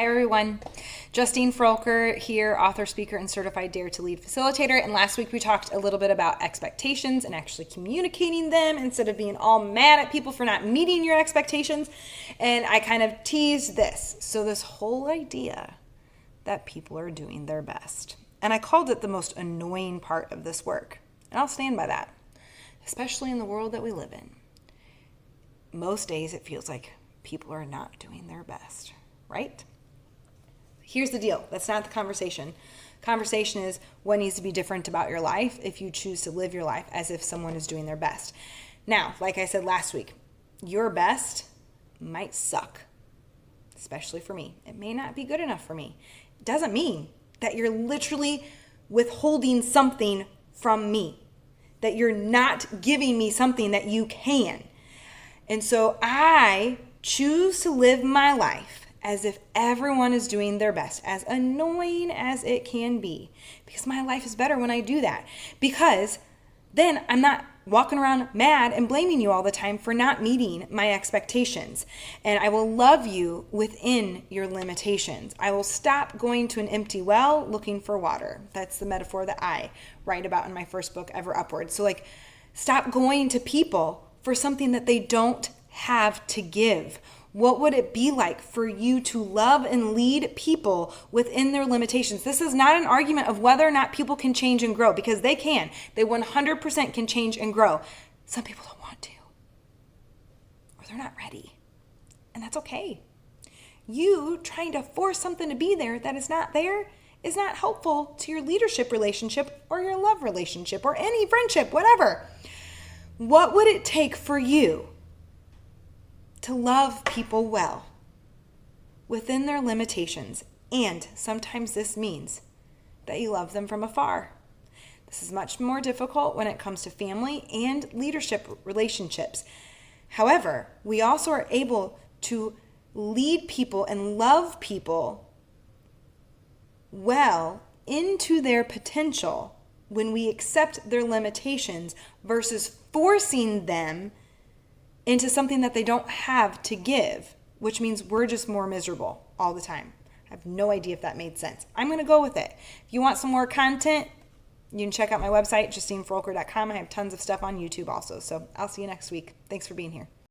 Hi everyone, Justine Froelker here, author, speaker, and certified Dare to Lead Facilitator. And last week we talked a little bit about expectations and actually communicating them instead of being all mad at people for not meeting your expectations. And I kind of teased this. So this whole idea that people are doing their best. And I called it the most annoying part of this work. And I'll stand by that, especially in the world that we live in. Most days it feels like people are not doing their best, right? Here's the deal. That's not the conversation. Conversation is what needs to be different about your life if you choose to live your life as if someone is doing their best. Now, like I said last week, your best might suck, especially for me. It may not be good enough for me. It doesn't mean that you're literally withholding something from me, that you're not giving me something that you can. And so I choose to live my life as if everyone is doing their best, as annoying as it can be, because my life is better when I do that, because then I'm not walking around mad and blaming you all the time for not meeting my expectations. And I will love you within your limitations. I will stop going to an empty well looking for water. That's the metaphor that I write about in my first book, Ever Upward. So stop going to people for something that they don't have to give. What would it be like for you to love and lead people within their limitations? This is not an argument of whether or not people can change and grow, because they can. They 100% can change and grow. Some people don't want to, or they're not ready. And that's okay. You trying to force something to be there that is not there is not helpful to your leadership relationship or your love relationship or any friendship, whatever. What would it take for you to love people well within their limitations? And sometimes this means that you love them from afar. This is much more difficult when it comes to family and leadership relationships. However, we also are able to lead people and love people well into their potential when we accept their limitations versus forcing them into something that they don't have to give, which means we're just more miserable all the time. I have no idea if that made sense. I'm going to go with it. If you want some more content, you can check out my website, JustineFroelker.com. I have tons of stuff on YouTube also. So I'll see you next week. Thanks for being here.